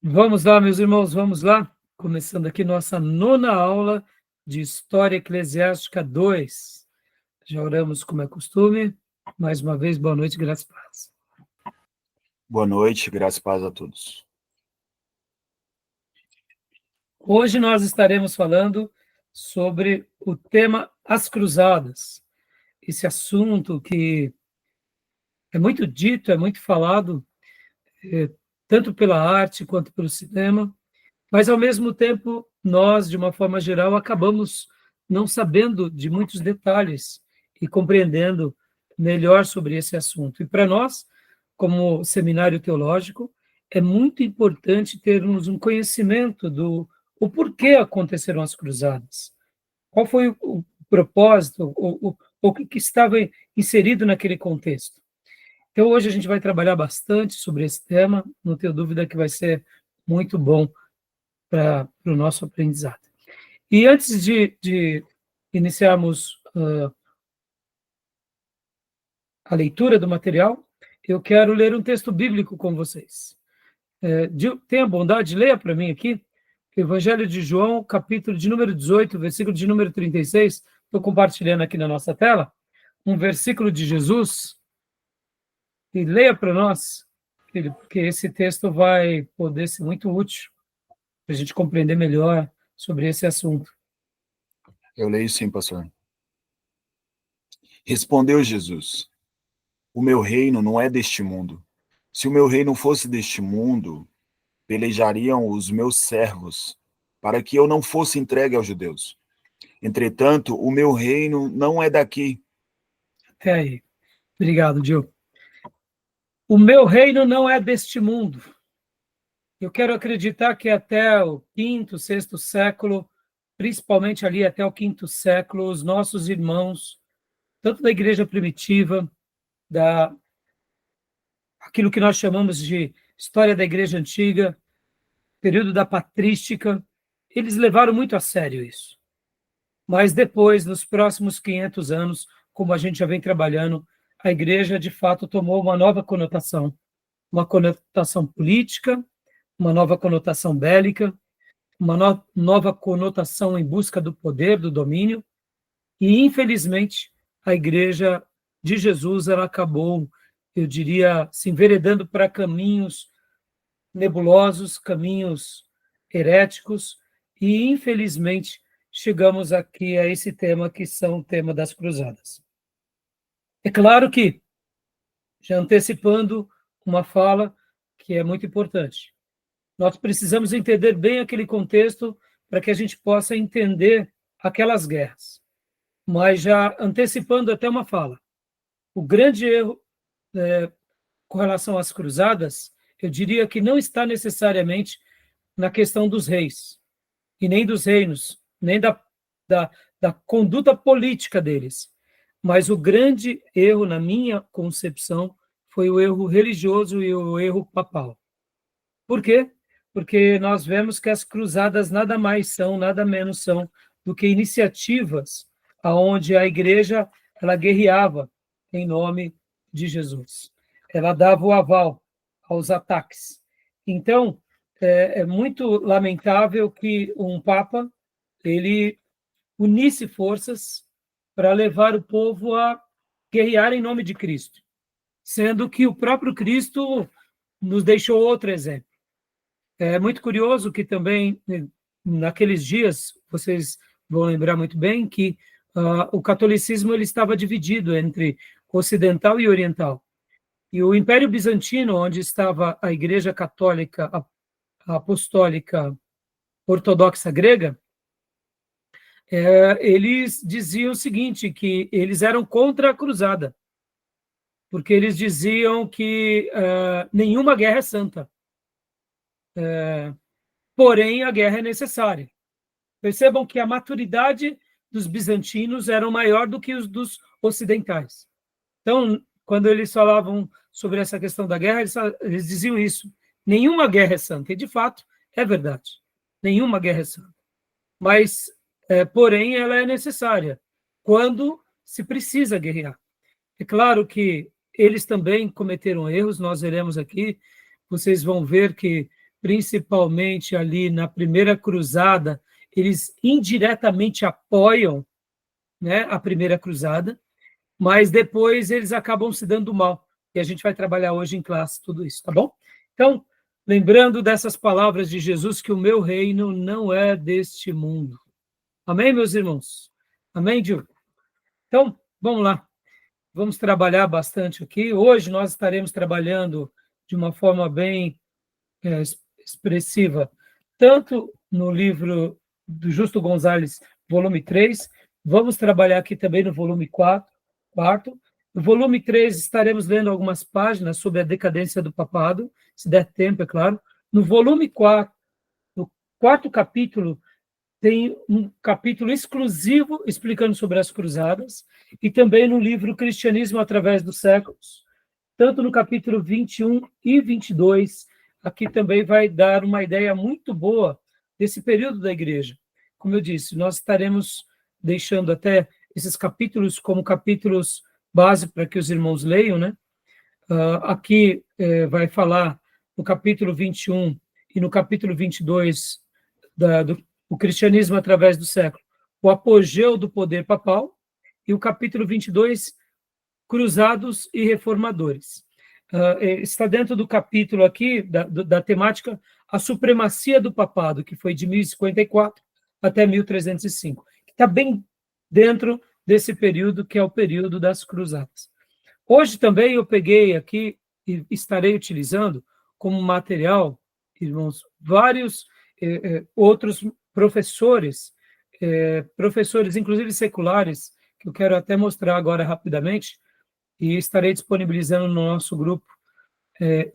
Vamos lá, meus irmãos, vamos lá. Começando aqui nossa nona aula de História Eclesiástica 2. Já oramos como é costume. Mais uma vez, boa noite, graças e paz. Boa noite, graças e paz a todos. Hoje nós estaremos falando sobre o tema As Cruzadas. Esse assunto que é muito dito, é muito falado, tanto pela arte quanto pelo cinema, mas, ao mesmo tempo, nós, de uma forma geral, acabamos não sabendo de muitos detalhes e compreendendo melhor sobre esse assunto. E para nós, como seminário teológico, é muito importante termos um conhecimento do o porquê aconteceram as cruzadas. Qual foi o propósito, o que estava inserido naquele contexto. Então, hoje a gente vai trabalhar bastante sobre esse tema, não tenho dúvida que vai ser muito bom para o nosso aprendizado. E antes de iniciarmos a leitura do material, eu quero ler um texto bíblico com vocês. Tenha bondade, leia para mim aqui, Evangelho de João, capítulo de número 18, versículo de número 36, estou compartilhando aqui na nossa tela, um versículo de Jesus, e leia para nós, porque esse texto vai poder ser muito útil para a gente compreender melhor sobre esse assunto. Eu leio sim, pastor. Respondeu Jesus: O meu reino não é deste mundo. Se o meu reino fosse deste mundo, pelejariam os meus servos, para que eu não fosse entregue aos judeus. Entretanto, o meu reino não é daqui. Até aí. Obrigado, Diogo. O meu reino não é deste mundo. Eu quero acreditar que até o quinto, sexto século, principalmente ali até o quinto século, os nossos irmãos, tanto da igreja primitiva, aquilo que nós chamamos de história da igreja antiga, período da patrística, eles levaram muito a sério isso. Mas depois, nos próximos 500 anos, como a gente já vem trabalhando, a igreja, de fato, tomou uma nova conotação política, uma nova conotação bélica, uma nova conotação em busca do poder, do domínio, e, infelizmente, a Igreja de Jesus ela acabou, eu diria, se enveredando para caminhos nebulosos, caminhos heréticos, e, infelizmente, chegamos aqui a esse tema, que são o tema das cruzadas. É claro que, já antecipando uma fala que é muito importante, nós precisamos entender bem aquele contexto para que a gente possa entender aquelas guerras. Mas já antecipando até uma fala, o grande erro com relação às cruzadas, eu diria que não está necessariamente na questão dos reis, e nem dos reinos, nem da, da conduta política deles. Mas o grande erro, na minha concepção, foi o erro religioso e o erro papal. Por quê? Porque nós vemos que as cruzadas nada mais são, nada menos são do que iniciativas aonde a igreja ela guerreava em nome de Jesus. Ela dava o aval aos ataques. Então, é muito lamentável que um papa ele unisse forças para levar o povo a guerrear em nome de Cristo, sendo que o próprio Cristo nos deixou outro exemplo. É muito curioso que também, naqueles dias, vocês vão lembrar muito bem que o catolicismo ele estava dividido entre ocidental e oriental. E o Império Bizantino, onde estava a Igreja Católica a Apostólica Ortodoxa Grega, eles diziam o seguinte, que eles eram contra a cruzada, porque eles diziam que nenhuma guerra é santa. Porém, a guerra é necessária. Percebam que a maturidade dos bizantinos era maior do que os dos ocidentais. Então, quando eles falavam sobre essa questão da guerra, eles diziam isso. Nenhuma guerra é santa. E, de fato, é verdade. Nenhuma guerra é santa. Mas, porém, ela é necessária quando se precisa guerrear. É claro que eles também cometeram erros, nós veremos aqui, vocês vão ver que principalmente ali na primeira cruzada, eles indiretamente apoiam, né, a primeira cruzada, mas depois eles acabam se dando mal. E a gente vai trabalhar hoje em classe tudo isso, tá bom? Então, lembrando dessas palavras de Jesus, que o meu reino não é deste mundo. Amém, meus irmãos? Amém, Dil? Então, vamos lá. Vamos trabalhar bastante aqui. Hoje nós estaremos trabalhando de uma forma bem expressiva, tanto no livro do Justo Gonzalez, volume 3, vamos trabalhar aqui também no volume 4, quarto. No volume 3 estaremos lendo algumas páginas sobre a decadência do papado, se der tempo, é claro. No volume 4, no quarto capítulo, tem um capítulo exclusivo explicando sobre as cruzadas, e também no livro Cristianismo através dos séculos, tanto no capítulo 21 e 22, aqui também vai dar uma ideia muito boa desse período da igreja. Como eu disse, nós estaremos deixando até esses capítulos como capítulos base para que os irmãos leiam, né? Aqui vai falar no capítulo 21 e no capítulo 22 do cristianismo através do século, o apogeu do poder papal, e o capítulo 22, cruzados e reformadores. Está dentro do capítulo aqui, da temática, a supremacia do papado, que foi de 1054 até 1305, que está bem dentro desse período, que é o período das cruzadas. Hoje também eu peguei aqui e estarei utilizando como material, irmãos, vários outros professores, inclusive seculares, que eu quero até mostrar agora rapidamente, e estarei disponibilizando no nosso grupo.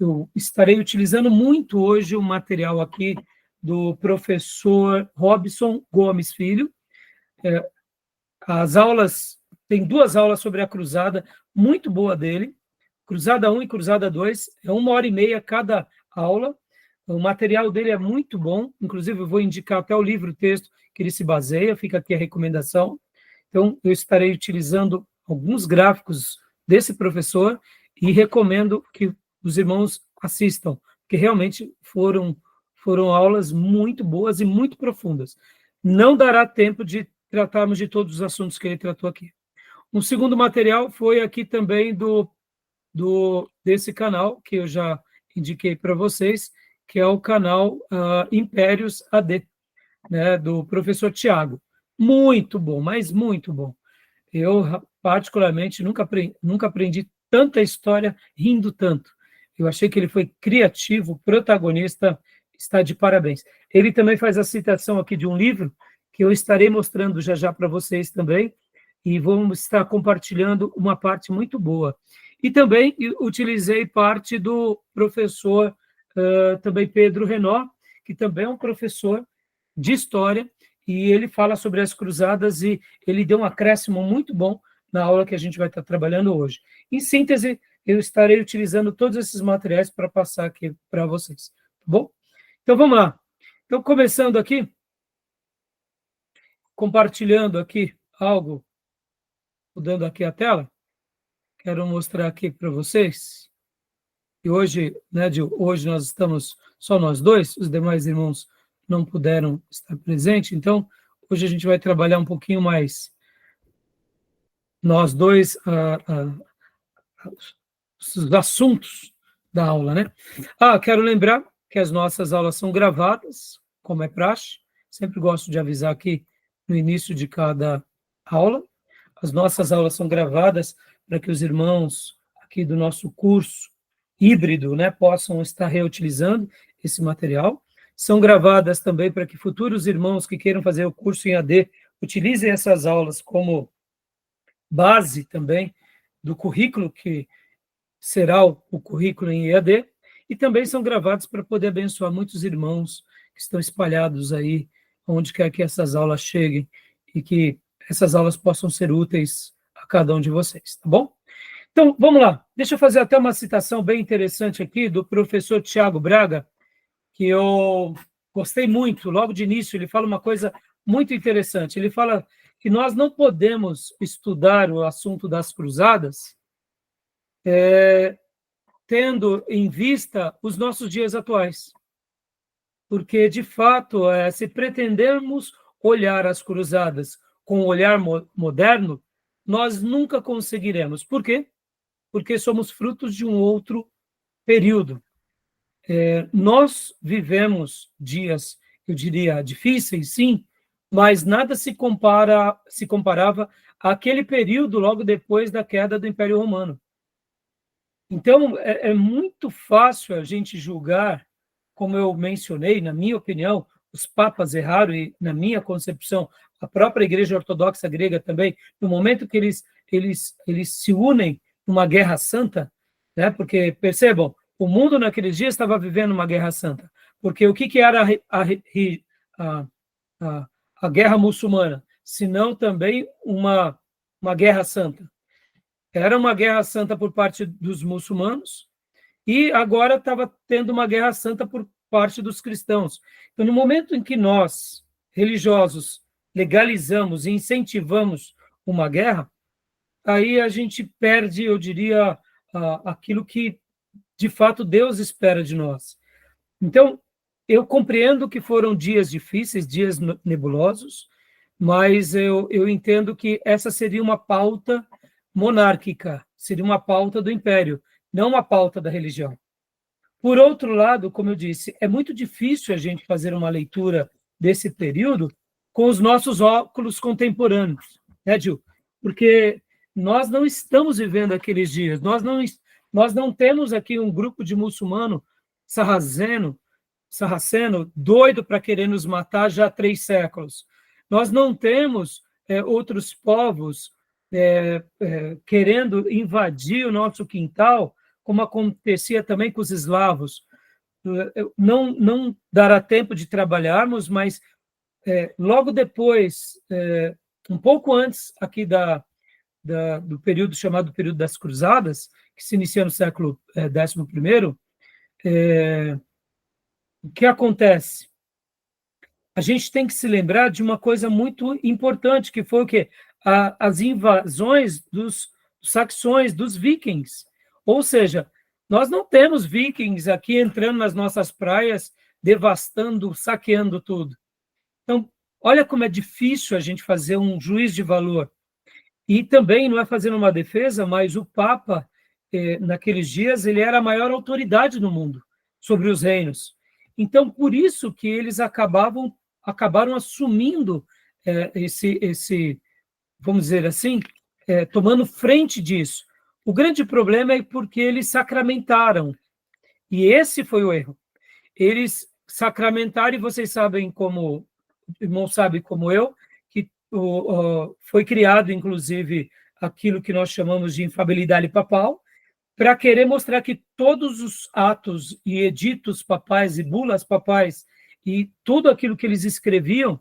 Eu estarei utilizando muito hoje o material aqui do professor Robson Gomes Filho. As aulas, tem 2 aulas sobre a cruzada, muito boa dele, Cruzada 1 e Cruzada 2, é 1h30 cada aula. O material dele é muito bom, inclusive eu vou indicar até o livro-texto que ele se baseia, fica aqui a recomendação. Então, eu estarei utilizando alguns gráficos desse professor e recomendo que os irmãos assistam, porque realmente foram aulas muito boas e muito profundas. Não dará tempo de tratarmos de todos os assuntos que ele tratou aqui. Um segundo material foi aqui também desse canal, que eu já indiquei para vocês, que é o canal Impérios AD, né, do professor Tiago. Muito bom, mas muito bom. Eu, particularmente, nunca aprendi tanta história rindo tanto. Eu achei que ele foi criativo, protagonista, está de parabéns. Ele também faz a citação aqui de um livro, que eu estarei mostrando já para vocês também, e vamos estar compartilhando uma parte muito boa. E também utilizei parte do professor também Pedro Renó, que também é um professor de história, e ele fala sobre as cruzadas, e ele deu um acréscimo muito bom na aula que a gente vai estar trabalhando hoje. Em síntese, eu estarei utilizando todos esses materiais para passar aqui para vocês, tá bom? Então, vamos lá. Então, começando aqui, compartilhando aqui algo, mudando aqui a tela, quero mostrar aqui para vocês, e hoje, né, hoje nós estamos só nós dois, os demais irmãos não puderam estar presentes, então hoje a gente vai trabalhar um pouquinho mais nós dois, os assuntos da aula, né? Quero lembrar que as nossas aulas são gravadas, como é praxe, sempre gosto de avisar aqui no início de cada aula. As nossas aulas são gravadas para que os irmãos aqui do nosso curso híbrido, né, possam estar reutilizando esse material. São gravadas também para que futuros irmãos que queiram fazer o curso em AD utilizem essas aulas como base também do currículo que será o currículo em EAD, e também são gravados para poder abençoar muitos irmãos que estão espalhados aí, onde quer que essas aulas cheguem, e que essas aulas possam ser úteis a cada um de vocês, tá bom? Então, vamos lá. Deixa eu fazer até uma citação bem interessante aqui do professor Tiago Braga, que eu gostei muito. Logo de início, ele fala uma coisa muito interessante. Ele fala que nós não podemos estudar o assunto das cruzadas tendo em vista os nossos dias atuais. porque, de fato, se pretendermos olhar as cruzadas com o olhar moderno, nós nunca conseguiremos. Por quê? Porque somos frutos de um outro período. Nós vivemos dias, eu diria, difíceis, sim, mas nada se comparava àquele período logo depois da queda do Império Romano. Então, é muito fácil a gente julgar, como eu mencionei, na minha opinião, os papas erraram, e na minha concepção, a própria Igreja Ortodoxa grega também, no momento que eles se unem numa guerra santa, né? Porque, percebam, o mundo naqueles dias estava vivendo uma guerra santa, porque o que era a guerra muçulmana, senão também uma guerra santa? Era uma guerra santa por parte dos muçulmanos, e agora estava tendo uma guerra santa por parte dos cristãos. Então, no momento em que nós, religiosos, legalizamos e incentivamos uma guerra, aí a gente perde, eu diria, aquilo que, de fato, Deus espera de nós. Então, eu compreendo que foram dias difíceis, dias nebulosos, mas eu entendo que essa seria uma pauta monárquica, seria uma pauta do império, não uma pauta da religião. Por outro lado, como eu disse, é muito difícil a gente fazer uma leitura desse período com os nossos óculos contemporâneos, né, Gil? Porque nós não estamos vivendo aqueles dias, nós não temos aqui um grupo de muçulmano sarraceno doido para querer nos matar já há 3 séculos. Nós não temos outros povos querendo invadir o nosso quintal, como acontecia também com os eslavos. Não dará tempo de trabalharmos, mas logo depois, um pouco antes aqui do período chamado período das Cruzadas, que se inicia no século XI, o que acontece? A gente tem que se lembrar de uma coisa muito importante, que foi o quê? As invasões dos saxões, dos vikings. Ou seja, nós não temos vikings aqui entrando nas nossas praias, devastando, saqueando tudo. Então, olha como é difícil a gente fazer um juízo de valor. E também, não é fazendo uma defesa, mas o Papa, naqueles dias, ele era a maior autoridade no mundo sobre os reinos. Então, por isso que eles acabaram assumindo esse, vamos dizer assim, tomando frente disso. O grande problema é porque eles sacramentaram, e esse foi o erro. Eles sacramentaram, e vocês sabem como, o irmão sabe como eu, que foi criado, inclusive, aquilo que nós chamamos de infabilidade papal, para querer mostrar que todos os atos e editos papais e bulas papais e tudo aquilo que eles escreviam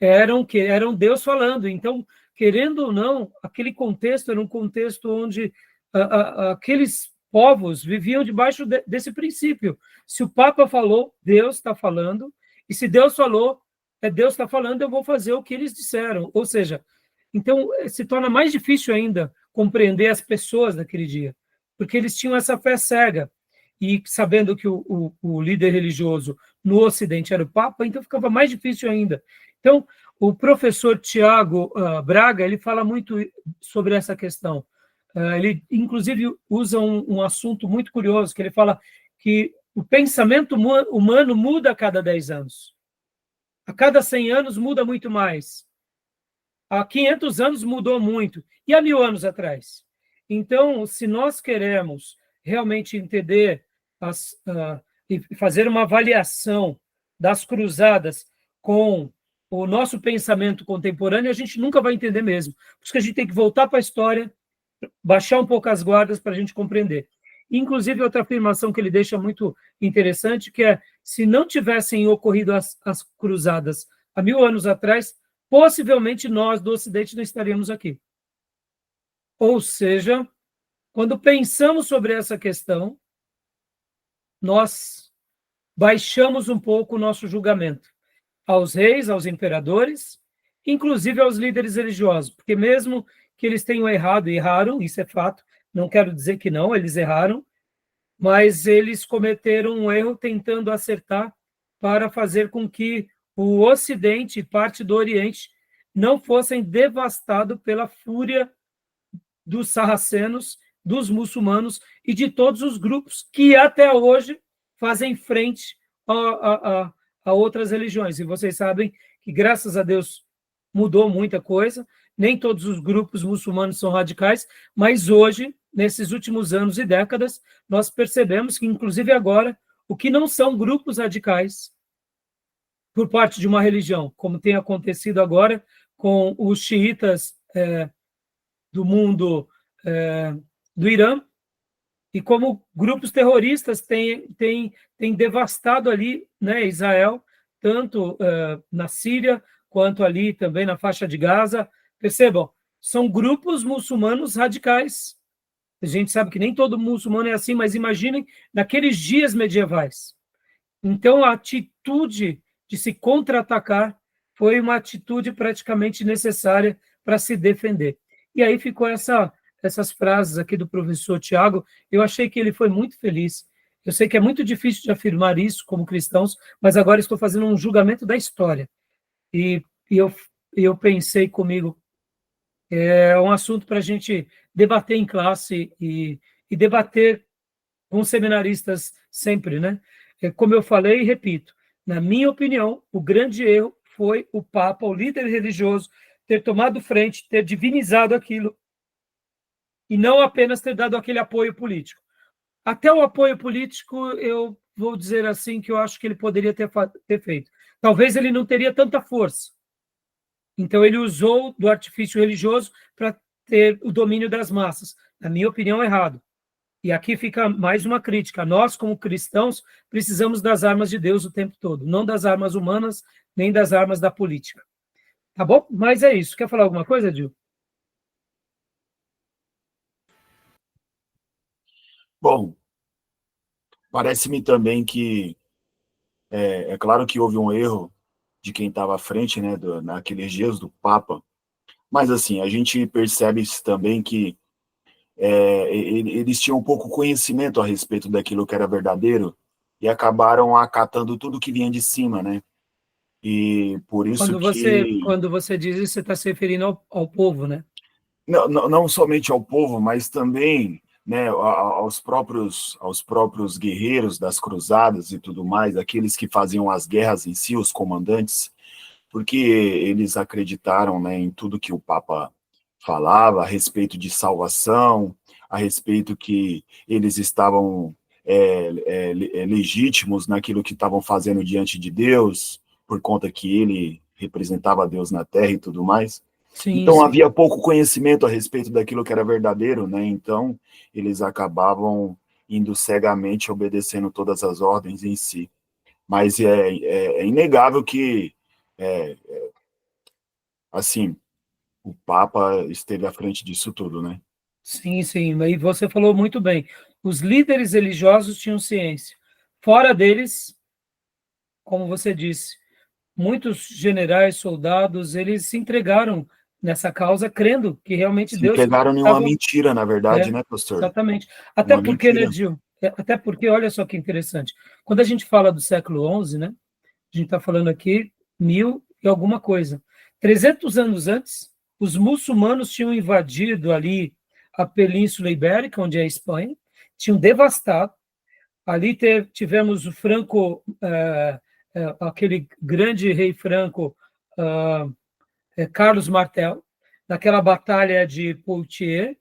eram Deus falando. Então, querendo ou não, aquele contexto era um contexto onde aqueles povos viviam debaixo desse princípio. Se o Papa falou, Deus está falando, e se Deus falou, Deus está falando, eu vou fazer o que eles disseram. Ou seja, então se torna mais difícil ainda compreender as pessoas daquele dia, porque eles tinham essa fé cega, e sabendo que o líder religioso no Ocidente era o Papa, então ficava mais difícil ainda. Então, o professor Tiago Braga, ele fala muito sobre essa questão. Ele, inclusive, usa um assunto muito curioso, que ele fala que o pensamento humano muda a cada 10 anos. A cada 100 anos muda muito mais. Há 500 anos mudou muito. E há 1000 anos atrás? Então, se nós queremos realmente entender e fazer uma avaliação das cruzadas com o nosso pensamento contemporâneo, a gente nunca vai entender mesmo. Por isso que a gente tem que voltar para a história, baixar um pouco as guardas para a gente compreender. Inclusive, outra afirmação que ele deixa muito interessante, que é, se não tivessem ocorrido as cruzadas há 1000 anos atrás, possivelmente nós do Ocidente não estaríamos aqui. Ou seja, quando pensamos sobre essa questão, nós baixamos um pouco o nosso julgamento aos reis, aos imperadores, inclusive aos líderes religiosos, porque mesmo que eles tenham errado, e erraram, isso é fato, não quero dizer que não, eles erraram, mas eles cometeram um erro tentando acertar para fazer com que o Ocidente e parte do Oriente não fossem devastados pela fúria dos sarracenos, dos muçulmanos e de todos os grupos que até hoje fazem frente a outras religiões. E vocês sabem que, graças a Deus, mudou muita coisa. Nem todos os grupos muçulmanos são radicais, mas hoje, nesses últimos anos e décadas, nós percebemos que, inclusive agora, o que não são grupos radicais por parte de uma religião, como tem acontecido agora com os xiitas do mundo do Irã, e como grupos terroristas têm devastado ali, né, Israel, tanto na Síria, quanto ali também na faixa de Gaza. Percebam, são grupos muçulmanos radicais. A gente sabe que nem todo muçulmano é assim, mas imaginem naqueles dias medievais. Então, a atitude de se contra-atacar foi uma atitude praticamente necessária para se defender. E aí ficou essas frases aqui do professor Tiago. Eu achei que ele foi muito feliz. Eu sei que é muito difícil de afirmar isso como cristãos, mas agora estou fazendo um julgamento da história. E eu pensei comigo, é um assunto para a gente debater em classe e debater com seminaristas sempre, né? Como eu falei e repito, na minha opinião, o grande erro foi o Papa, o líder religioso, ter tomado frente, ter divinizado aquilo e não apenas ter dado aquele apoio político. Até o apoio político, eu vou dizer assim, que eu acho que ele poderia ter feito. Talvez ele não teria tanta força. Então, ele usou do artifício religioso para ter o domínio das massas. Na minha opinião, errado. E aqui fica mais uma crítica. Nós, como cristãos, precisamos das armas de Deus o tempo todo, não das armas humanas, nem das armas da política. Tá bom? Mas é isso. Quer falar alguma coisa, Dil? Bom, parece-me também que é claro que houve um erro de quem estava à frente, né, naqueles dias do Papa, mas assim, a gente percebe também que eles tinham pouco conhecimento a respeito daquilo que era verdadeiro e acabaram acatando tudo que vinha de cima, né? E por isso que Quando você diz isso, você está se referindo ao povo, né? não somente ao povo, mas também, né, aos próprios guerreiros das cruzadas e tudo mais, aqueles que faziam as guerras em si, os comandantes, porque eles acreditaram, né, em tudo que o Papa falava a respeito de salvação, a respeito que eles estavam legítimos naquilo que estavam fazendo diante de Deus, por conta que ele representava Deus na Terra e tudo mais. Sim, Então sim. havia pouco conhecimento a respeito daquilo que era verdadeiro, né? Então eles acabavam indo cegamente obedecendo todas as ordens em si. Mas é inegável que, assim, o Papa esteve à frente disso tudo, né? Sim, sim. E você falou muito bem. Os líderes religiosos tinham ciência. Fora deles, como você disse, muitos generais, soldados, eles se entregaram nessa causa, crendo que realmente Se Deus entregaram em uma estava... mentira, na verdade, É, né, pastor? exatamente. Até Uma porque, né, mentira. Gil? Até porque, olha só que interessante. Quando a gente fala do século XI, né? A gente está falando aqui 1000 e alguma coisa. 300 anos antes, os muçulmanos tinham invadido ali a Península Ibérica, onde é a Espanha, tinham devastado. Ali tivemos o Franco, aquele grande rei Franco, Carlos Martel, naquela batalha de Poitiers,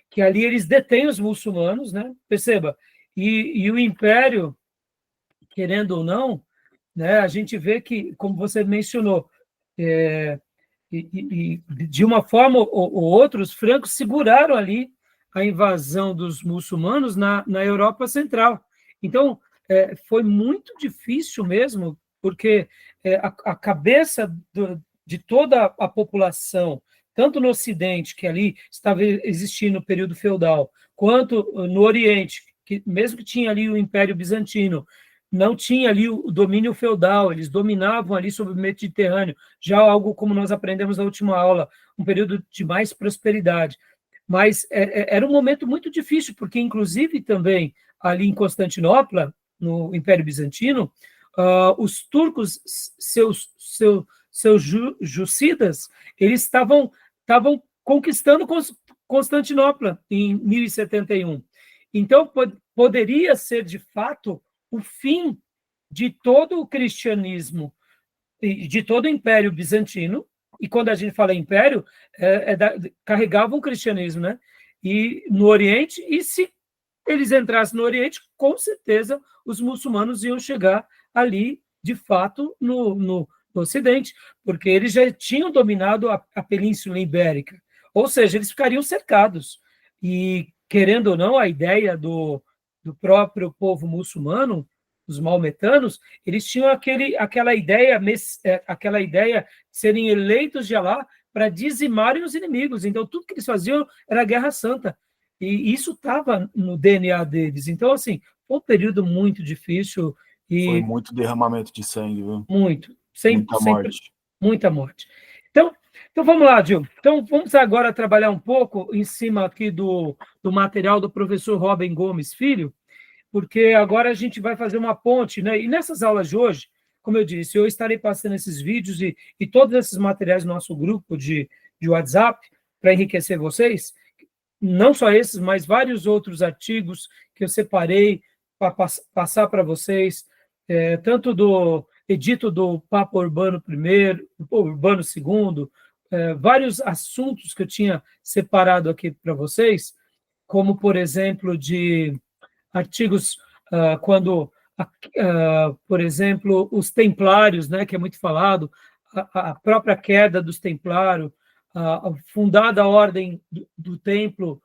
que ali eles detêm os muçulmanos, né? Perceba, e o Império, querendo ou não, né, a gente vê que, como você mencionou, de uma forma ou outra, os francos seguraram ali a invasão dos muçulmanos na Europa Central. Então, foi muito difícil mesmo, porque a cabeça de toda a população, tanto no Ocidente, que ali estava existindo o período feudal, quanto no Oriente, que mesmo que tinha ali o Império Bizantino, não tinha ali o domínio feudal, eles dominavam ali sobre o Mediterrâneo, já algo como nós aprendemos na última aula, um período de mais prosperidade. Mas era um momento muito difícil, porque, inclusive, também ali em Constantinopla, no Império Bizantino, os turcos, seus jussidas, eles estavam conquistando Constantinopla em 1071. Então, poderia ser, de fato, o fim de todo o cristianismo, de todo o Império Bizantino, e quando a gente fala império, carregava o cristianismo, né? E no Oriente, e se eles entrassem no Oriente, com certeza os muçulmanos iam chegar ali, de fato, no Ocidente, porque eles já tinham dominado a Península Ibérica, ou seja, eles ficariam cercados. E, querendo ou não, a ideia do próprio povo muçulmano, os maometanos, eles tinham aquela ideia de serem eleitos de Alá para dizimarem os inimigos. Então, tudo que eles faziam era guerra santa. E isso estava no DNA deles. Então, assim, foi um período muito difícil. Foi E muito derramamento de sangue, viu? muito. Muita morte. Muita morte. Então, vamos lá, Gil. Então, vamos agora trabalhar um pouco em cima aqui do material do professor Robin Gomes Filho, porque agora a gente vai fazer uma ponte, né? E nessas aulas de hoje, como eu disse, eu estarei passando esses vídeos e todos esses materiais no nosso grupo de WhatsApp para enriquecer vocês, não só esses, mas vários outros artigos que eu separei para passar para vocês, tanto do edito do Papa Urbano I, Urbano II, vários assuntos que eu tinha separado aqui para vocês, como, por exemplo, de artigos quando, por exemplo, os templários, né, que é muito falado, a própria queda dos templários, a fundada ordem do templo,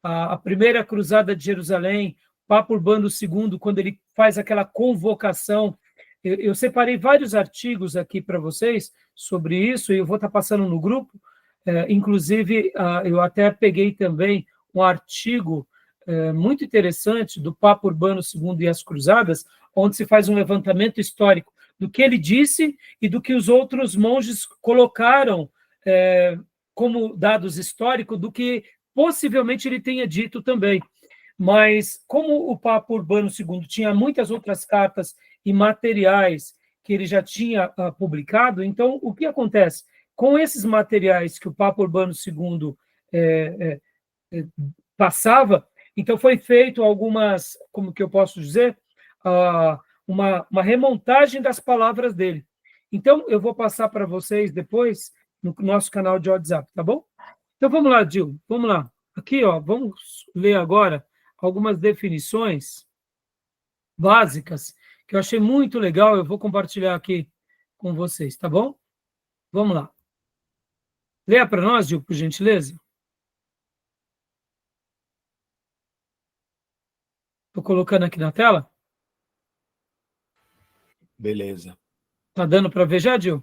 a primeira cruzada de Jerusalém, Papa Urbano II, quando ele faz aquela convocação. Eu separei vários artigos aqui para vocês sobre isso, e eu vou estar passando no grupo. Inclusive, eu até peguei também um artigo muito interessante do Papa Urbano II e as Cruzadas, onde se faz um levantamento histórico do que ele disse e do que os outros monges colocaram como dados históricos do que possivelmente ele tenha dito também. Mas, como o Papa Urbano II tinha muitas outras cartas e materiais que ele já tinha publicado, então, o que acontece? Com esses materiais que o Papa Urbano II passava, então foi feito algumas, como que eu posso dizer, uma remontagem das palavras dele. Então, eu vou passar para vocês depois no nosso canal de WhatsApp, tá bom? Então, vamos lá, Gil, vamos lá. Aqui, ó, vamos ler agora algumas definições básicas que eu achei muito legal, eu vou compartilhar aqui com vocês, tá bom? Vamos lá. Leia para nós, Gil, por gentileza. Estou colocando aqui na tela. Beleza. Tá dando para ver já, Gil?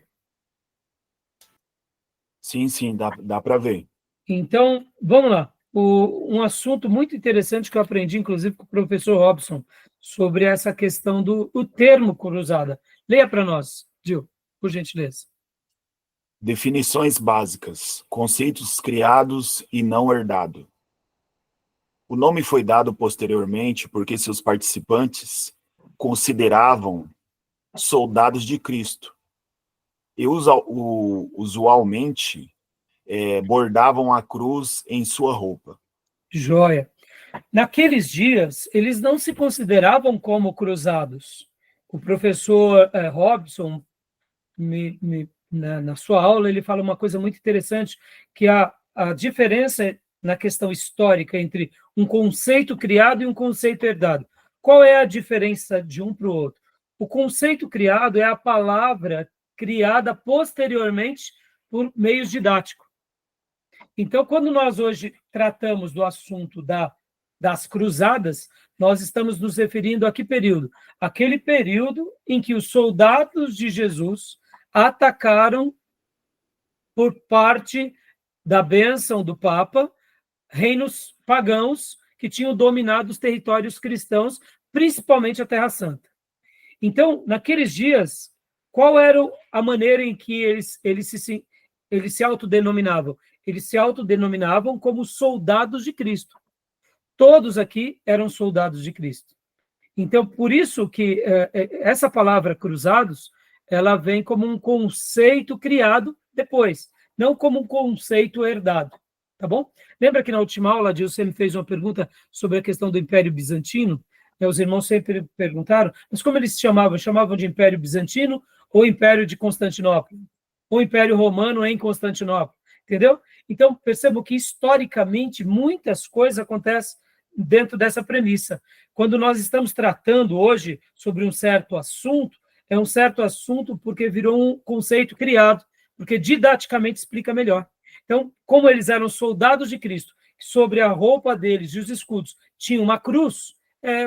Sim, dá para ver. Então, vamos lá. Um assunto muito interessante que eu aprendi, inclusive, com o professor Robson, sobre essa questão do termo cruzada. Leia para nós, Gil, por gentileza. Definições básicas, conceitos criados e não herdados. O nome foi dado posteriormente porque seus participantes consideravam soldados de Cristo e usualmente bordavam a cruz em sua roupa. Joia. Naqueles dias, eles não se consideravam como cruzados. O professor Robson, na sua aula, ele fala uma coisa muito interessante, que a diferença na questão histórica entre um conceito criado e um conceito herdado. Qual é a diferença de um para o outro? O conceito criado é a palavra criada posteriormente por meios didáticos. Então, quando nós hoje tratamos do assunto das cruzadas, nós estamos nos referindo a que período? Aquele período em que os soldados de Jesus atacaram, por parte da bênção do Papa, reinos pagãos que tinham dominado os territórios cristãos, principalmente a Terra Santa. Então, naqueles dias, qual era a maneira em que eles se autodenominavam? Eles se autodenominavam como soldados de Cristo. Todos aqui eram soldados de Cristo. Então, por isso que essa palavra cruzados, ela vem como um conceito criado depois, não como um conceito herdado, tá bom? Lembra que na última aula, Dilson me fez uma pergunta sobre a questão do Império Bizantino? Os irmãos sempre perguntaram, mas como eles se chamavam? Chamavam de Império Bizantino ou Império de Constantinopla? Ou Império Romano em Constantinopla? Entendeu? Então, percebo que, historicamente, muitas coisas acontecem dentro dessa premissa. Quando nós estamos tratando hoje sobre um certo assunto, é um certo assunto porque virou um conceito criado, porque didaticamente explica melhor. Então, como eles eram soldados de Cristo, sobre a roupa deles e os escudos tinha uma cruz,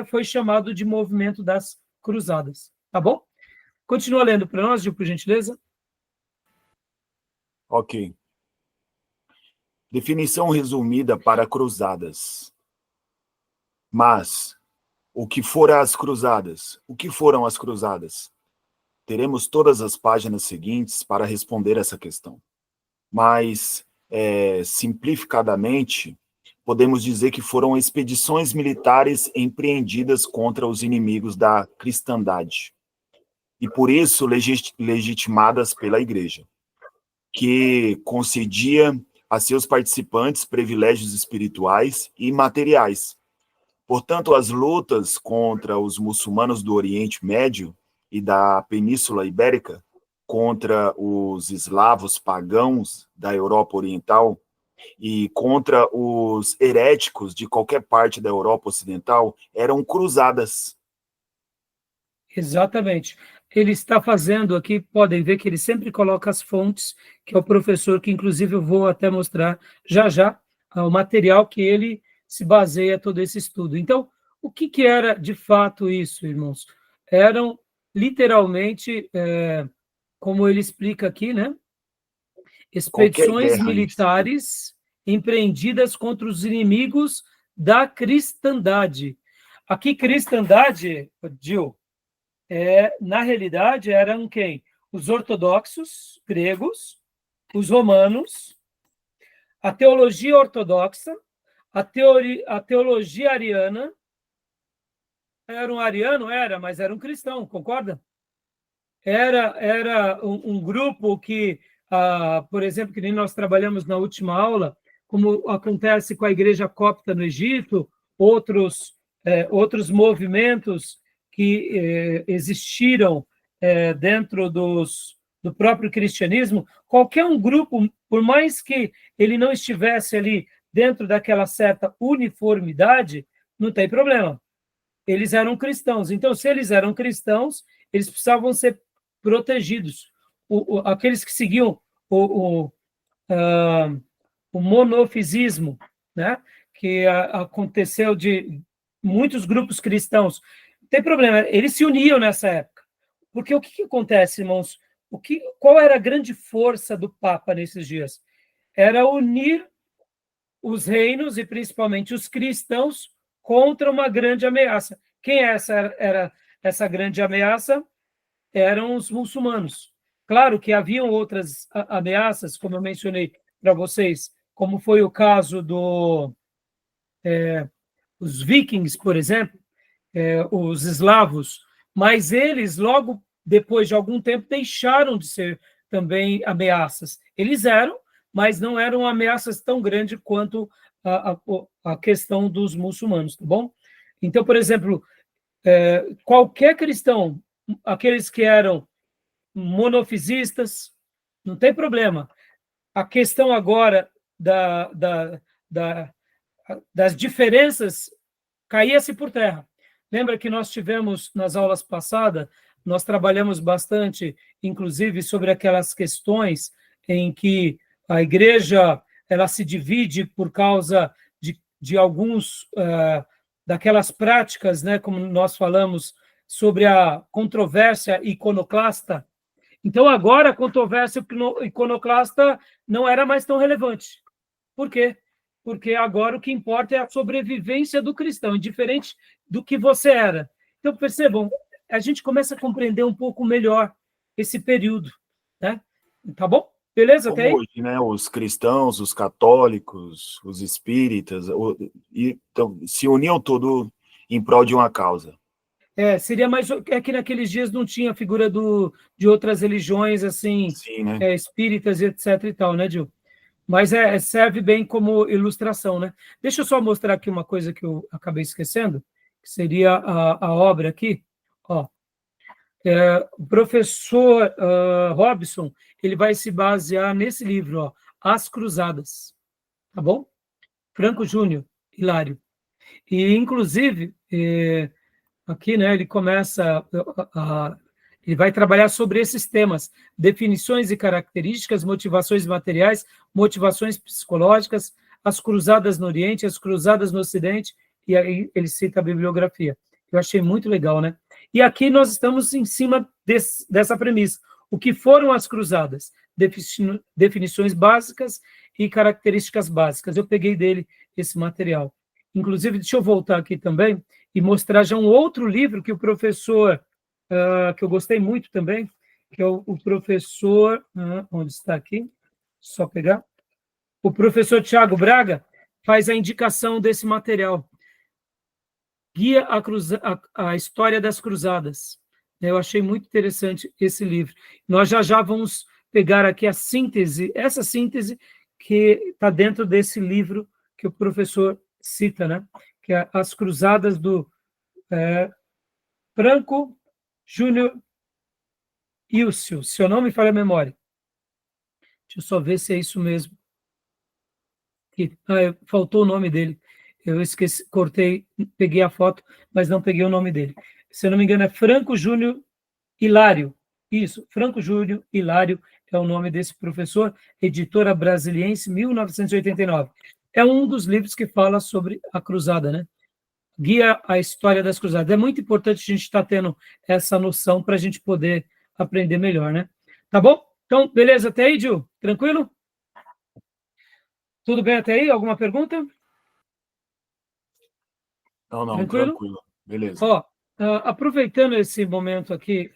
foi chamado de movimento das cruzadas. Tá bom? Continua lendo para nós, Gil, por gentileza. Ok. Definição resumida para cruzadas. Mas, o que foram as cruzadas? O que foram as cruzadas? Teremos todas as páginas seguintes para responder essa questão. Mas, simplificadamente, podemos dizer que foram expedições militares empreendidas contra os inimigos da cristandade. E por isso legitimadas pela Igreja, que concedia a seus participantes privilégios espirituais e materiais. Portanto, as lutas contra os muçulmanos do Oriente Médio e da Península Ibérica, contra os eslavos pagãos da Europa Oriental e contra os heréticos de qualquer parte da Europa Ocidental, eram cruzadas. Exatamente. Ele está fazendo aqui, podem ver que ele sempre coloca as fontes, que é o professor, que inclusive eu vou até mostrar já o material que ele se baseia todo esse estudo. Então, o que era de fato isso, irmãos? Eram literalmente, como ele explica aqui, né? Expedições militares empreendidas contra os inimigos da cristandade. Aqui, cristandade, Gil, na realidade, eram quem? Os ortodoxos gregos, os romanos, a teologia ortodoxa, a teologia ariana. Era um ariano? Era, mas era um cristão, concorda? Era um grupo que, por exemplo, que nem nós trabalhamos na última aula, como acontece com a igreja copta no Egito, outros movimentos que existiram dentro do próprio cristianismo, qualquer um grupo, por mais que ele não estivesse ali dentro daquela certa uniformidade, não tem problema. Eles eram cristãos. Então, se eles eram cristãos, eles precisavam ser protegidos. Aqueles que seguiam o monofisismo, né, que aconteceu de muitos grupos cristãos, não tem problema, eles se uniam nessa época. Porque o que acontece, irmãos? Qual era a grande força do Papa nesses dias? Era unir os reinos, e principalmente os cristãos, contra uma grande ameaça. Quem era essa grande ameaça? Eram os muçulmanos. Claro que haviam outras ameaças, como eu mencionei para vocês, como foi o caso dos vikings, por exemplo, os eslavos, mas eles, logo depois de algum tempo, deixaram de ser também ameaças. Eles eram, mas não eram ameaças tão grandes quanto a questão dos muçulmanos, tá bom? Então, por exemplo, qualquer cristão, aqueles que eram monofisistas, não tem problema. A questão agora das diferenças caía-se por terra. Lembra que nós tivemos, nas aulas passadas, nós trabalhamos bastante, inclusive, sobre aquelas questões em que a igreja ela se divide por causa de alguns daquelas práticas, né, como nós falamos, sobre a controvérsia iconoclasta. Então, agora, a controvérsia iconoclasta não era mais tão relevante. Por quê? Porque agora o que importa é a sobrevivência do cristão, indiferente do que você era. Então, percebam, a gente começa a compreender um pouco melhor esse período, né? Tá bom? Beleza até aí? Como hoje, né? Os cristãos, os católicos, os espíritas, então, se uniam tudo em prol de uma causa. Seria mais... É que naqueles dias não tinha a figura de outras religiões, assim, Sim, né? espíritas e etc e tal, né, Gil? Mas serve bem como ilustração, né? Deixa eu só mostrar aqui uma coisa que eu acabei esquecendo, que seria a obra aqui. Ó, o professor Robson, ele vai se basear nesse livro, ó, As Cruzadas, tá bom? Franco Júnior, Hilário. E, inclusive, aqui, né, ele começa ele vai trabalhar sobre esses temas: definições e características, motivações materiais, motivações psicológicas, as cruzadas no Oriente, as cruzadas no Ocidente, e aí ele cita a bibliografia. Eu achei muito legal, né? E aqui nós estamos em cima dessa premissa. O que foram as cruzadas? Definições básicas e características básicas. Eu peguei dele esse material. Inclusive, deixa eu voltar aqui também e mostrar já um outro livro que o professor, que eu gostei muito também, que é o professor, onde está aqui? Só pegar. O professor Tiago Braga faz a indicação desse material. Guia a História das Cruzadas. Eu achei muito interessante esse livro. Nós já vamos pegar aqui a síntese, essa síntese que está dentro desse livro que o professor cita, né? Que é As Cruzadas do Franco Júnior Ilcio, se eu não me falha a memória. Deixa eu só ver se é isso mesmo. Faltou o nome dele. Eu esqueci, cortei, peguei a foto, mas não peguei o nome dele. Se eu não me engano, é Franco Júnior Hilário. Isso, Franco Júnior Hilário é o nome desse professor, Editora Brasiliense, 1989. É um dos livros que fala sobre a cruzada, né? Guia a História das Cruzadas. É muito importante a gente estar tendo essa noção para a gente poder aprender melhor, né? Tá bom? Então, beleza até aí, Gil? Tranquilo? Tudo bem até aí? Alguma pergunta? Não, Tranquilo? tranquilo. Beleza. Ó, aproveitando esse momento aqui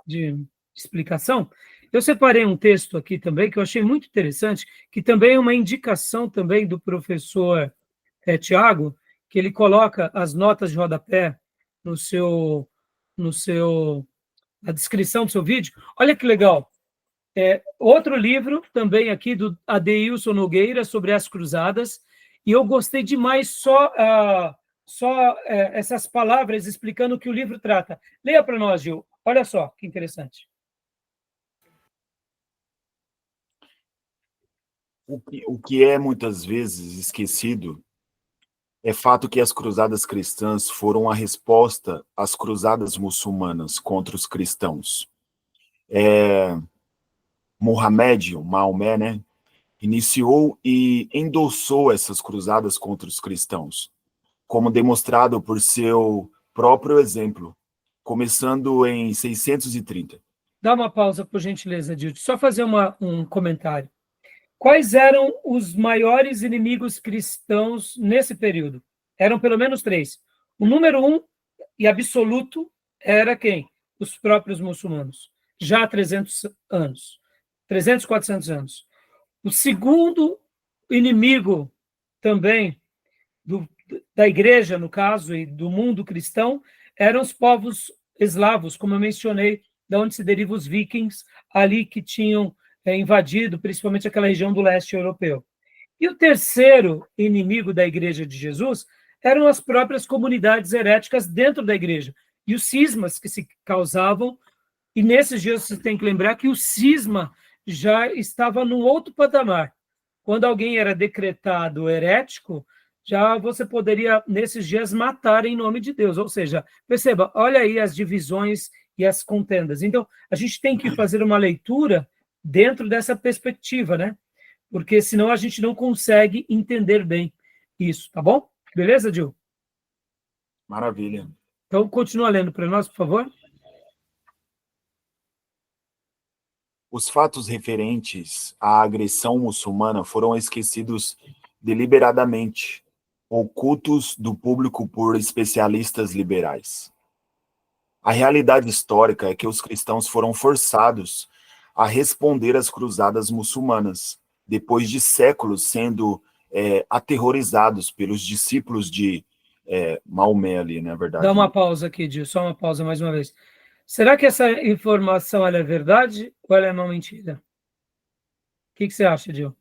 de explicação, eu separei um texto aqui também que eu achei muito interessante, que também é uma indicação também do professor Tiago, que ele coloca as notas de rodapé no seu, no seu, na descrição do seu vídeo. Olha que legal. Outro livro também aqui do Adeilson Nogueira sobre as cruzadas, e eu gostei demais só essas palavras explicando o que o livro trata. Leia para nós, Gil. Olha só que interessante. O que é muitas vezes esquecido é fato que as cruzadas cristãs foram a resposta às cruzadas muçulmanas contra os cristãos. Mohamed, o Maomé, né, iniciou e endossou essas cruzadas contra os cristãos, como demonstrado por seu próprio exemplo, começando em 630. Dá uma pausa, por gentileza, Gil. Só fazer um comentário. Quais eram os maiores inimigos cristãos nesse período? Eram pelo menos três. O número um e absoluto era quem? Os próprios muçulmanos, já há 300 anos, 300, 400 anos. O segundo inimigo também da igreja, no caso, e do mundo cristão, eram os povos eslavos, como eu mencionei, de onde se derivam os vikings, ali que tinham invadido, principalmente aquela região do leste europeu. E o terceiro inimigo da Igreja de Jesus eram as próprias comunidades heréticas dentro da igreja, e os cismas que se causavam, e nesses dias você tem que lembrar que o cisma já estava num outro patamar. Quando alguém era decretado herético, já você poderia, nesses dias, matar em nome de Deus. Ou seja, perceba, olha aí as divisões e as contendas. Então, a gente tem que fazer uma leitura dentro dessa perspectiva, né? Porque senão a gente não consegue entender bem isso, tá bom? Beleza, Gil? Maravilha. Então, continua lendo para nós, por favor. Os fatos referentes à agressão muçulmana foram esquecidos deliberadamente, ocultos do público por especialistas liberais. A realidade histórica é que os cristãos foram forçados a responder às cruzadas muçulmanas, depois de séculos sendo aterrorizados pelos discípulos de Maomé ali, na verdade. Dá uma pausa aqui, Dio, só uma pausa mais uma vez. Será que essa informação ela é verdade ou ela é uma mentira? O que você acha, Dio?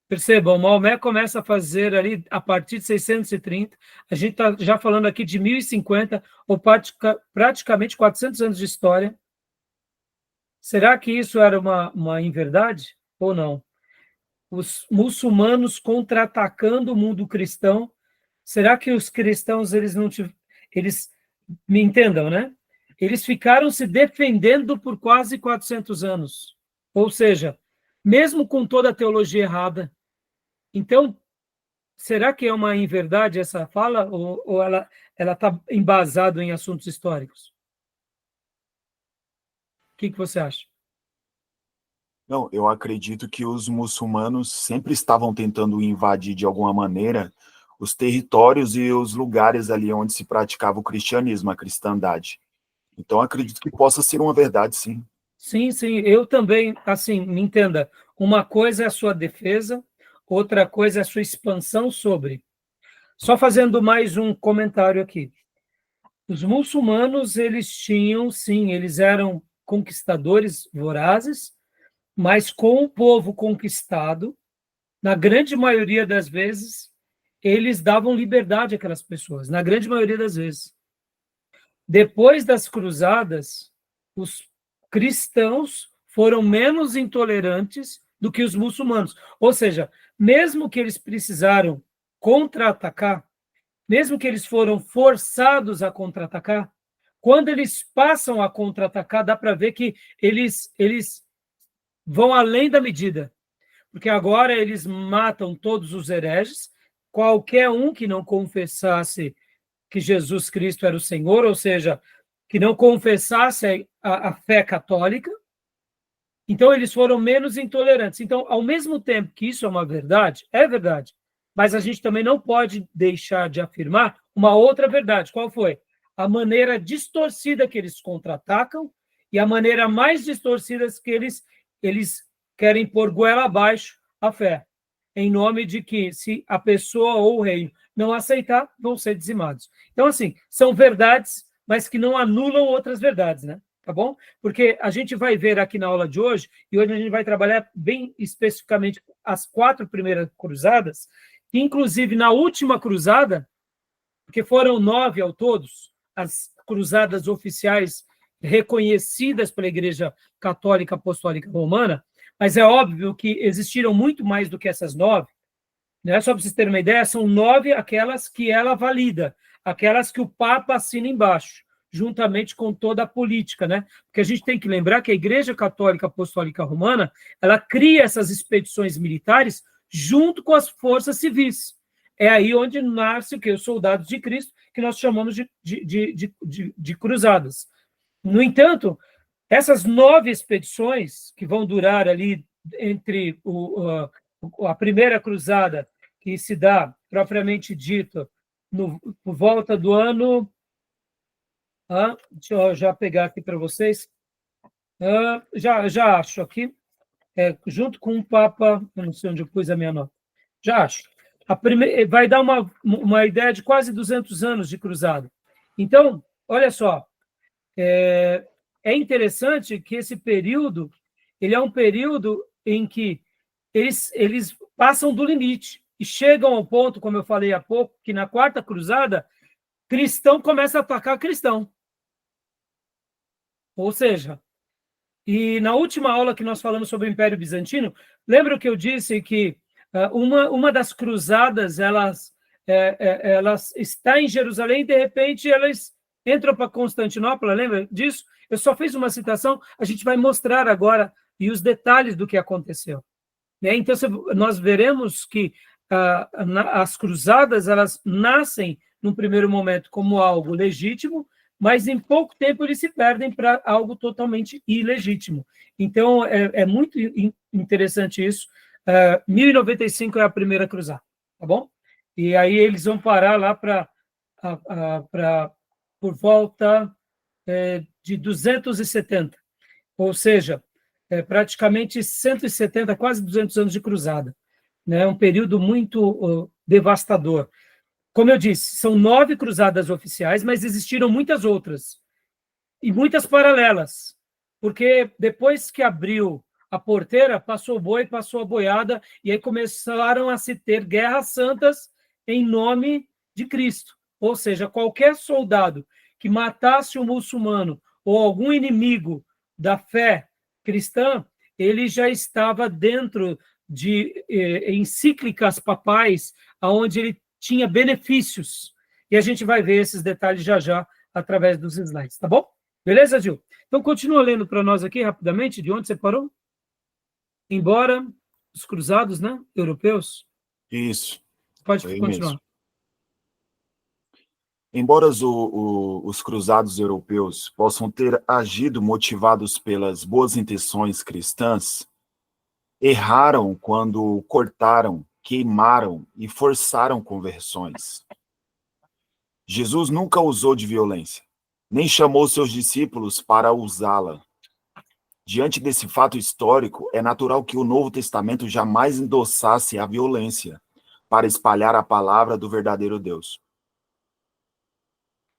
Percebam, Maomé começa a fazer ali a partir de 630, a gente está já falando aqui de 1050, ou praticamente 400 anos de história. Será que isso era uma inverdade ou não? Os muçulmanos contra-atacando o mundo cristão, será que os cristãos, eles me entendam, né? Eles ficaram se defendendo por quase 400 anos. Ou seja, mesmo com toda a teologia errada. Então, será que é uma inverdade essa fala ou ela está embasada em assuntos históricos? O que você acha? Não, eu acredito que os muçulmanos sempre estavam tentando invadir de alguma maneira os territórios e os lugares ali onde se praticava o cristianismo, a cristandade. Então, acredito que possa ser uma verdade, sim. Sim, eu também, assim, me entenda, uma coisa é a sua defesa, outra coisa é a sua expansão sobre. Só fazendo mais um comentário aqui. Os muçulmanos, eles tinham, sim, eles eram conquistadores vorazes, mas com o povo conquistado, na grande maioria das vezes, eles davam liberdade àquelas pessoas, na grande maioria das vezes. Depois das cruzadas, os cristãos foram menos intolerantes do que os muçulmanos. Ou seja, mesmo que eles precisaram contra-atacar, mesmo que eles foram forçados a contra-atacar, quando eles passam a contra-atacar, dá para ver que eles vão além da medida, porque agora eles matam todos os hereges, qualquer um que não confessasse que Jesus Cristo era o Senhor, ou seja, que não confessasse a fé católica, então eles foram menos intolerantes. Então, ao mesmo tempo que isso é verdade, mas a gente também não pode deixar de afirmar uma outra verdade. Qual foi? A maneira distorcida que eles contra-atacam e a maneira mais distorcida que eles querem pôr goela abaixo a fé, em nome de que, se a pessoa ou o reino não aceitar, vão ser dizimados. Então, assim, são verdades, mas que não anulam outras verdades, né? Tá bom? Porque a gente vai ver aqui na aula de hoje, e hoje a gente vai trabalhar bem especificamente as 4 primeiras cruzadas, que inclusive na última cruzada, porque foram 9 ao todos, as cruzadas oficiais reconhecidas pela Igreja Católica Apostólica Romana, mas é óbvio que existiram muito mais do que essas 9, né? Só para vocês terem uma ideia, são 9 aquelas que ela valida, aquelas que o Papa assina embaixo, juntamente com toda a política, né? Porque a gente tem que lembrar que a Igreja Católica Apostólica Romana, ela cria essas expedições militares junto com as forças civis. É aí onde nasce o que? Os soldados de Cristo, que nós chamamos de cruzadas. No entanto, essas 9 expedições, que vão durar ali entre a primeira cruzada, que se dá, propriamente dito, por volta do ano... deixa eu já pegar aqui para vocês. Já acho aqui, junto com o Papa, eu não sei onde eu pus a minha nota. Já acho. Vai dar uma ideia de quase 200 anos de cruzada. Então, olha só, é interessante que esse período, ele é um período em que eles passam do limite e chegam ao ponto, como eu falei há pouco, que na quarta cruzada, cristão começa a atacar cristão. Ou seja, e na última aula que nós falamos sobre o Império Bizantino, lembra que eu disse que uma das cruzadas, elas está em Jerusalém e, de repente, elas entram para Constantinopla, lembra disso? Eu só fiz uma citação, a gente vai mostrar agora e os detalhes do que aconteceu. Né? Então, nós veremos que as cruzadas, elas nascem, num primeiro momento, como algo legítimo, mas em pouco tempo eles se perdem para algo totalmente ilegítimo. Então, é muito interessante isso. 1095 é a primeira cruzada, tá bom? E aí eles vão parar lá por volta de 270, ou seja, praticamente 170, quase 200 anos de cruzada. Né? Um período muito devastador. como eu disse, são 9 cruzadas oficiais, mas existiram muitas outras, e muitas paralelas, porque depois que abriu a porteira, passou o boi, passou a boiada, e aí começaram a se ter guerras santas em nome de Cristo. Ou seja, qualquer soldado que matasse um muçulmano ou algum inimigo da fé cristã, ele já estava dentro de encíclicas papais, onde ele tinha benefícios. E a gente vai ver esses detalhes já já através dos slides, tá bom? Beleza, Gil? Então, continua lendo para nós aqui rapidamente, de onde você parou? Embora os cruzados, né, europeus. Isso. Pode Foi continuar. mesmo. Embora os cruzados europeus possam ter agido motivados pelas boas intenções cristãs, erraram quando cortaram, queimaram e forçaram conversões. Jesus nunca usou de violência, nem chamou seus discípulos para usá-la. Diante desse fato histórico, é natural que o Novo Testamento jamais endossasse a violência para espalhar a palavra do verdadeiro Deus.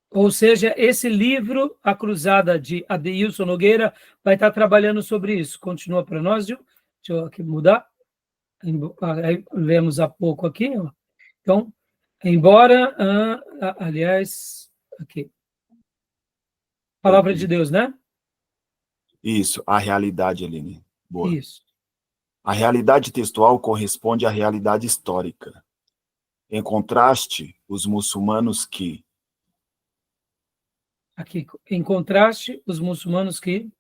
Ou seja, esse livro, A Cruzada de Adeilson Nogueira, vai estar trabalhando sobre isso. Continua para nós, Gil. Deixa eu aqui mudar. Aí, lemos há pouco aqui. Ó. Então, embora, aliás, aqui. Palavra de Deus, né? Isso, a realidade, Aline. Boa. Isso. A realidade textual corresponde à realidade histórica. Em contraste, os muçulmanos que... Aqui, em contraste, os muçulmanos que...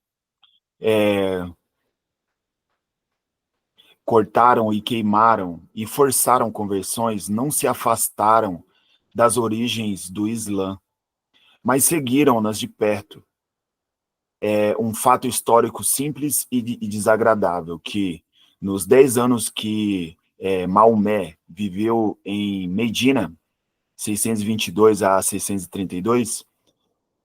cortaram e queimaram e forçaram conversões não se afastaram das origens do Islã, mas seguiram-nas de perto. É um fato histórico simples e desagradável que, nos 10 anos que Maomé viveu em Medina, 622 a 632,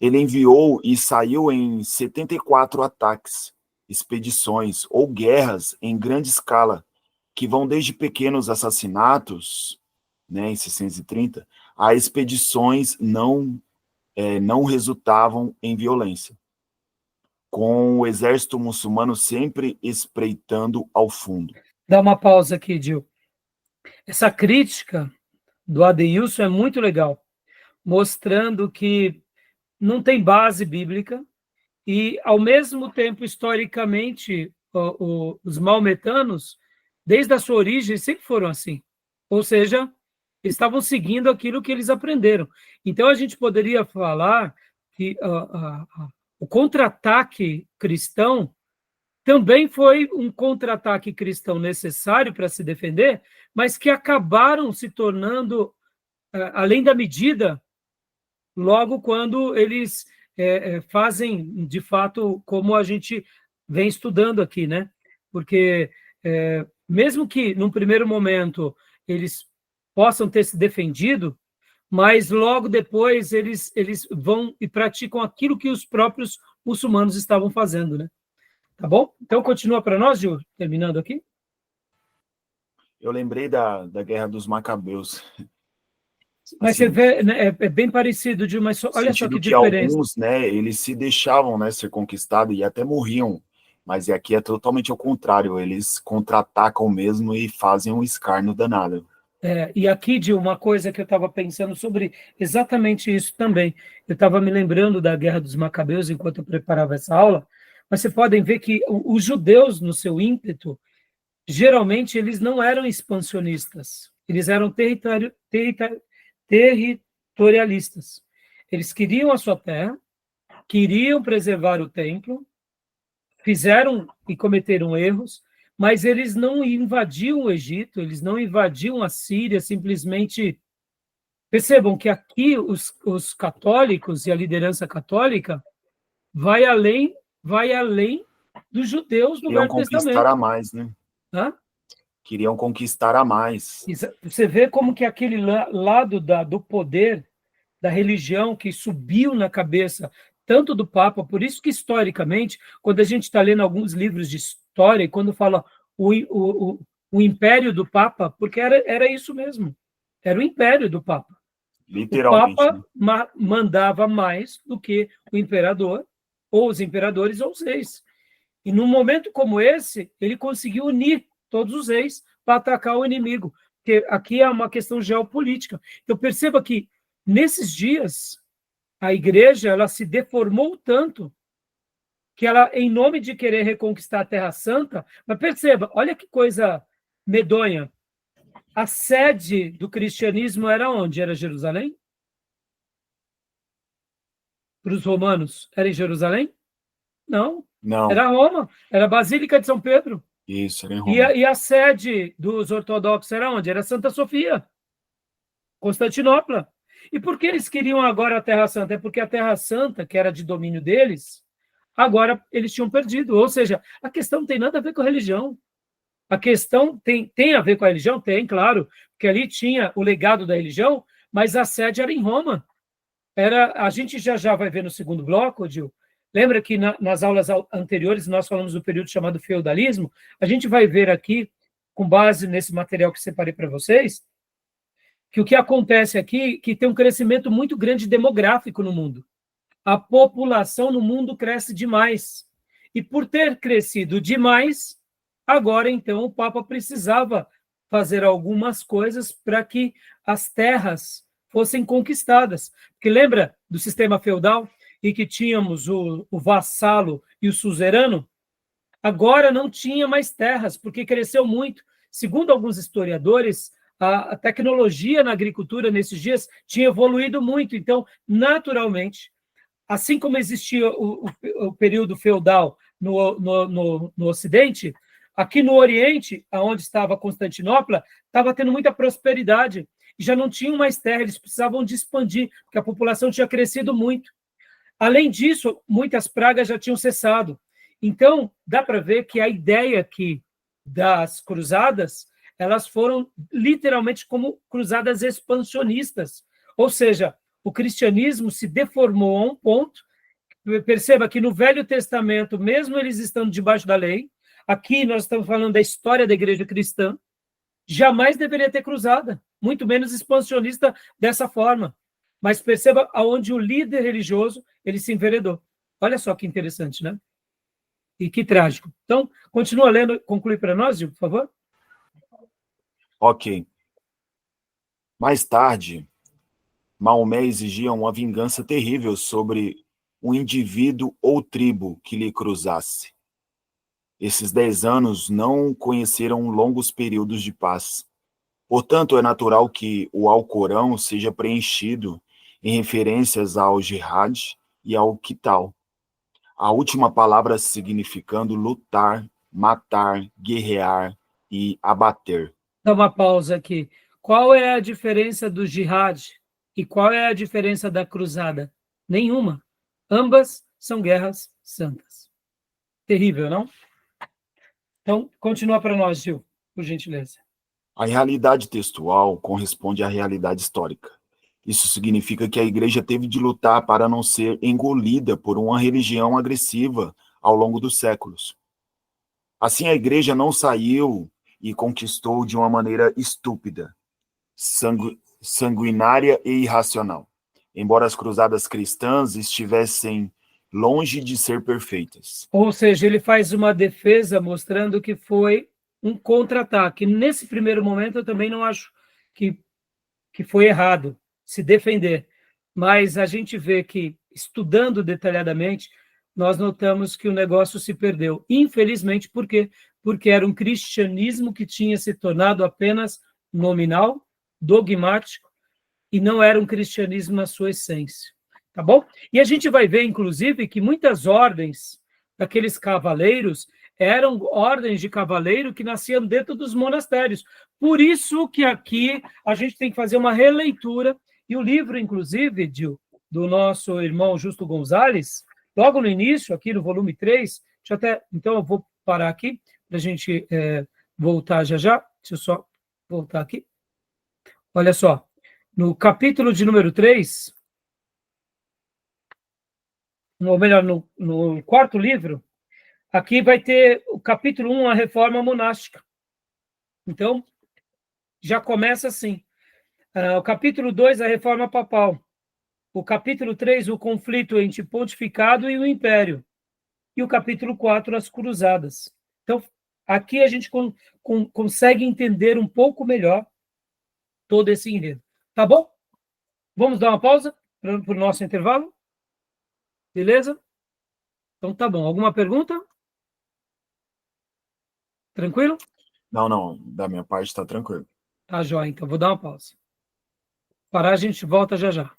ele enviou e saiu em 74 ataques, expedições ou guerras em grande escala, que vão desde pequenos assassinatos, né, em 630, a expedições não resultavam em violência, com o exército muçulmano sempre espreitando ao fundo. Dá uma pausa aqui, Gil. Essa crítica do Adeilson é muito legal, mostrando que não tem base bíblica e, ao mesmo tempo, historicamente, os maometanos, desde a sua origem, sempre foram assim. Ou seja, estavam seguindo aquilo que eles aprenderam. Então, a gente poderia falar que o contra-ataque cristão também foi um contra-ataque cristão necessário para se defender, mas que acabaram se tornando, além da medida, logo quando eles fazem, de fato, como a gente vem estudando aqui, né? Porque, mesmo que, num primeiro momento, eles possam ter se defendido, mas logo depois eles vão e praticam aquilo que os próprios muçulmanos estavam fazendo, né? Tá bom? Então, continua para nós, Gil, terminando aqui. Eu lembrei da Guerra dos Macabeus. Mas Assim, você vê, né, é bem parecido, Gil, mas olha só que sentido que diferença. alguns, né, eles se deixavam, né, ser conquistados e até morriam, mas aqui é totalmente ao contrário, eles contra-atacam mesmo e fazem um escárnio danado. E aqui, Gil, uma coisa que eu estava pensando sobre exatamente isso também. Eu estava me lembrando da Guerra dos Macabeus enquanto eu preparava essa aula, mas vocês podem ver que os judeus, no seu ímpeto, geralmente eles não eram expansionistas, eles eram territorialistas. Eles queriam a sua terra, queriam preservar o templo, fizeram e cometeram erros, mas eles não invadiam o Egito, eles não invadiam a Síria, simplesmente... Percebam que aqui os católicos e a liderança católica vai além dos judeus no Queriam Velho conquistar Testamento. a mais, né? Tá? Queriam conquistar a mais. Você vê como que aquele lado do poder, da religião que subiu na cabeça tanto do Papa, por isso que historicamente, quando a gente está lendo alguns livros de história, e quando fala o império do Papa, porque era isso mesmo, era o império do Papa. Literalmente, Papa né? mandava mais do que o imperador, ou os imperadores, ou os reis. E num momento como esse, ele conseguiu unir todos os reis para atacar o inimigo, porque aqui é uma questão geopolítica. Então perceba que nesses dias a igreja ela se deformou tanto que ela, em nome de querer reconquistar a Terra Santa, mas perceba, olha que coisa medonha. A sede do cristianismo era onde? Era Jerusalém? Para os romanos, era em Jerusalém? Não, Não, era Roma, era a Basílica de São Pedro. isso, era em E Roma. a sede dos ortodoxos era onde? Era Santa Sofia, Constantinopla. E por que eles queriam agora a Terra Santa? É porque a Terra Santa, que era de domínio deles, agora eles tinham perdido. Ou seja, a questão não tem nada a ver com a religião. A questão tem a ver com a religião? Tem, claro, porque ali tinha o legado da religião, mas a sede era em Roma. A gente já vai ver no segundo bloco, Gil. Lembra que nas aulas anteriores nós falamos do período chamado feudalismo? A gente vai ver aqui, com base nesse material que separei para vocês, que o que acontece aqui é que tem um crescimento muito grande demográfico no mundo. A população no mundo cresce demais. E por ter crescido demais, agora então o Papa precisava fazer algumas coisas para que as terras fossem conquistadas. Porque lembra do sistema feudal e que tínhamos o vassalo e o suzerano? Agora não tinha mais terras, porque cresceu muito. Segundo alguns historiadores, a tecnologia na agricultura nesses dias tinha evoluído muito. Então, naturalmente, assim como existia o período feudal no Ocidente, aqui no Oriente, onde estava Constantinopla, estava tendo muita prosperidade. E já não tinham mais terra, eles precisavam de expandir, porque a população tinha crescido muito. Além disso, muitas pragas já tinham cessado. Então, dá para ver que a ideia aqui das cruzadas, elas foram literalmente como cruzadas expansionistas. Ou seja, o cristianismo se deformou a um ponto. Perceba que no Velho Testamento, mesmo eles estando debaixo da lei, aqui nós estamos falando da história da igreja cristã, jamais deveria ter cruzada, muito menos expansionista dessa forma. Mas perceba aonde o líder religioso ele se enveredou. Olha só que interessante, né? E que trágico. Então, continua lendo, conclui para nós, Gil, por favor. Ok. Mais tarde, Maomé exigia uma vingança terrível sobre um indivíduo ou tribo que lhe cruzasse. Esses 10 anos não conheceram longos períodos de paz. Portanto, é natural que o Alcorão seja preenchido em referências ao jihad e ao qital, a última palavra significando lutar, matar, guerrear e abater. Dá uma pausa aqui. Qual é a diferença do jihad e qual é a diferença da cruzada? Nenhuma. Ambas são guerras santas. Terrível, não? Então, continua para nós, Gil, por gentileza. A realidade textual corresponde à realidade histórica. Isso significa que a igreja teve de lutar para não ser engolida por uma religião agressiva ao longo dos séculos. Assim, a igreja não saiu e conquistou de uma maneira estúpida, sanguinária e irracional, embora as cruzadas cristãs estivessem longe de ser perfeitas. Ou seja, ele faz uma defesa mostrando que foi um contra-ataque. Nesse primeiro momento, eu também não acho que foi errado se defender, mas a gente vê que, estudando detalhadamente, nós notamos que o negócio se perdeu. Infelizmente, por quê? Porque era um cristianismo que tinha se tornado apenas nominal, dogmático, e não era um cristianismo na sua essência. Tá bom? E a gente vai ver, inclusive, que muitas ordens daqueles cavaleiros eram ordens de cavaleiro que nasciam dentro dos monastérios. Por isso que aqui a gente tem que fazer uma releitura, e o livro, inclusive, do nosso irmão Justo Gonzalez, logo no início, aqui no volume 3, então eu vou parar aqui para a gente voltar já já. Deixa eu só voltar aqui. Olha só, no capítulo de número 3, ou melhor, no quarto livro, aqui vai ter o capítulo 1, a reforma monástica. Então, já começa assim. O capítulo 2, a reforma papal. O capítulo 3, o conflito entre pontificado e o império. E o capítulo 4, as cruzadas. Então, aqui a gente consegue entender um pouco melhor todo esse enredo. Tá bom? Vamos dar uma pausa para o nosso intervalo? Beleza? Então tá bom. Alguma pergunta? Tranquilo? Não, da minha parte está tranquilo. Tá, joia. Então vou dar uma pausa. Parar, a gente volta já já.